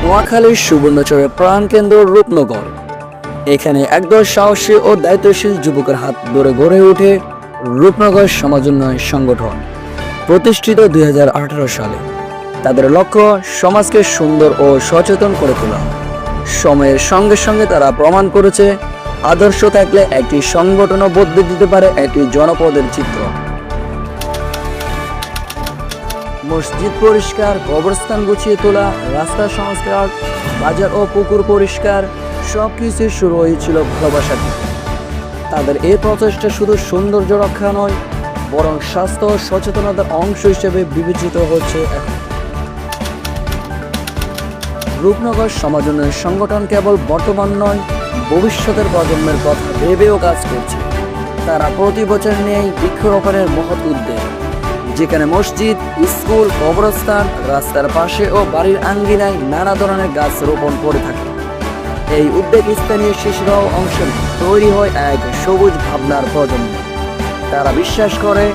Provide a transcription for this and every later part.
নোয়াখালীর সুবর্ণচরের প্রাণকেন্দ্র রূপনগর। এখানে একদল সাহসী ও দায়িত্বশীল যুবকের হাত ধরে গড়ে ওঠে রূপনগর সমাজ উন্নয়ন সংগঠন, প্রতিষ্ঠিত 2018 সালে। তাদের লক্ষ্য সমাজকে সুন্দর ও সচেতন করে তোলা। সময়ের সঙ্গে সঙ্গে তারা প্রমাণ করেছে আদর্শ থাকলে একটি সংগঠনও বদলে দিতে পারে একটি জনপদের চিত্র। মসজিদ পরিষ্কার, কবরস্থান গুছিয়ে তোলা, রাস্তা সংস্কার, বাজার ও পুকুর পরিষ্কার, সবকিছু শুরু হয়েছিল ভালোবাসা থেকে। তাদের এই প্রচেষ্টা শুধু সৌন্দর্য রক্ষা নয়, বরং স্বাস্থ্য ও সচেতনতার অংশ হিসেবে বিবেচিত হচ্ছে এখন। রূপনগর সমাজ উন্নয়ন সংগঠন কেবল বর্তমান নয়, ভবিষ্যতের প্রজন্মের কথা ভেবেও কাজ করছে। তারা প্রতি বছর নেয় বৃক্ষরোপণের মহৎ উদ্যোগ, যেখানে মসজিদ, স্কুল, কবরস্থান, রাস্তার পাশে ও বাড়ির আঙ্গিনায় নানা ধরনের গাছ রোপণ করে থাকে। এই উদ্যোগ স্থানীয় শিশুরাও অংশ নেয়, তৈরি হয় এক সবুজ ভাবনার প্রজন্ম। তারা বিশ্বাস করে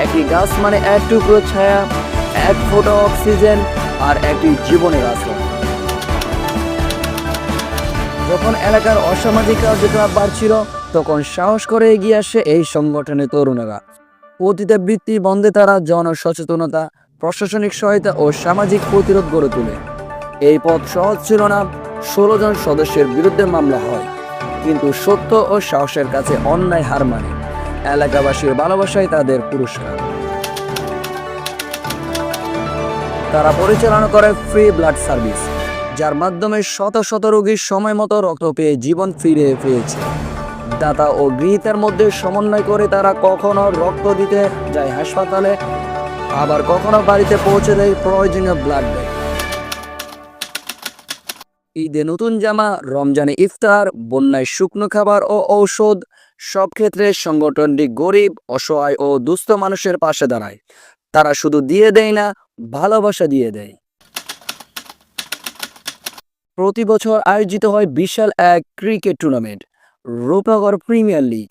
একটি গাছ মানে এক টুকরো ছায়া, এক ফোঁটা অক্সিজেন আর একটি জীবনের আশ্রয়। যখন এলাকার অসামাজিক কার্যকলাপ বাড়ছিল, তখন সাহস করে এগিয়ে আসে এই সংগঠনের তরুণেরা। পতিতাবৃত্তি বন্ধে তারা জনসচেতনতা, প্রশাসনিক সহায়তা ও সামাজিক প্রতিরোধ গড়ে তোলে। এই পথ সহজ ছিল না। 16 জন সদস্যের বিরুদ্ধে মামলা হয়, কিন্তু সত্য ও সাহসের কাছে অন্যায় হার মানে। এলাকাবাসীর ভালোবাসায় তাদের পুরস্কার। তারা পরিচালনা করে ফ্রি ব্লাড সার্ভিস, যার মাধ্যমে শত শত রোগীর সময় মতো রক্ত পেয়ে জীবন ফিরে পেয়েছে। দাতা ও গৃহীতার মধ্যে সমন্বয় করে তারা কখনো রক্ত দিতে যায় হাসপাতালে, আবার কখনো বাড়িতে পৌঁছে দেয় প্রয়োজনীয় ব্লাড ব্যাগ। ঈদে নতুন জামা, রমজানে ইফতার, বন্যায় শুকনো খাবার ও ঔষধ, সব ক্ষেত্রে সংগঠনটি গরিব, অসহায় ও দুস্থ মানুষের পাশে দাঁড়ায়। তারা শুধু দিয়ে দেয় না, ভালোবাসা দিয়ে দেয়। প্রতি বছর আয়োজিত হয় বিশাল এক cricket tournament, Rupnagar premier league.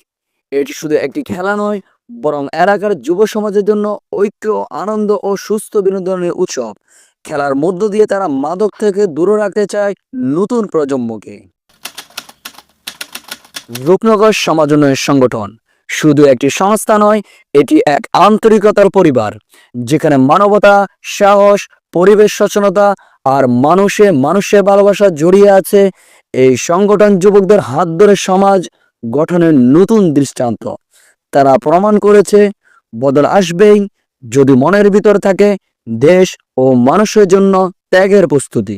এটি শুধু একটি খেলা নয়, বরং এলাকার যুব সমাজের জন্য ঐক্য, আনন্দ ও সুস্থ বিনোদনের উৎসব। খেলার মধ্য দিয়ে তারা মাদক থেকে দূরে রাখতে চায় নতুন প্রজন্মকে। রূপনগর সমাজ উন্নয়ন সংগঠন শুধু একটি সংস্থা নয়, এটি এক আন্তরিকতার পরিবার, যেখানে মানবতা, সাহস, পরিবেশ সচেতনতা আর মানুষের ভালোবাসা জড়িয়ে আছে। এই সংগঠন যুবকদের হাত ধরে সমাজ গঠনের নতুন দৃষ্টান্ত। তারা প্রমাণ করেছে বদল আসবেই, যদি মনের ভিতর থাকে দেশ ও মানুষের জন্য ত্যাগের প্রস্তুতি।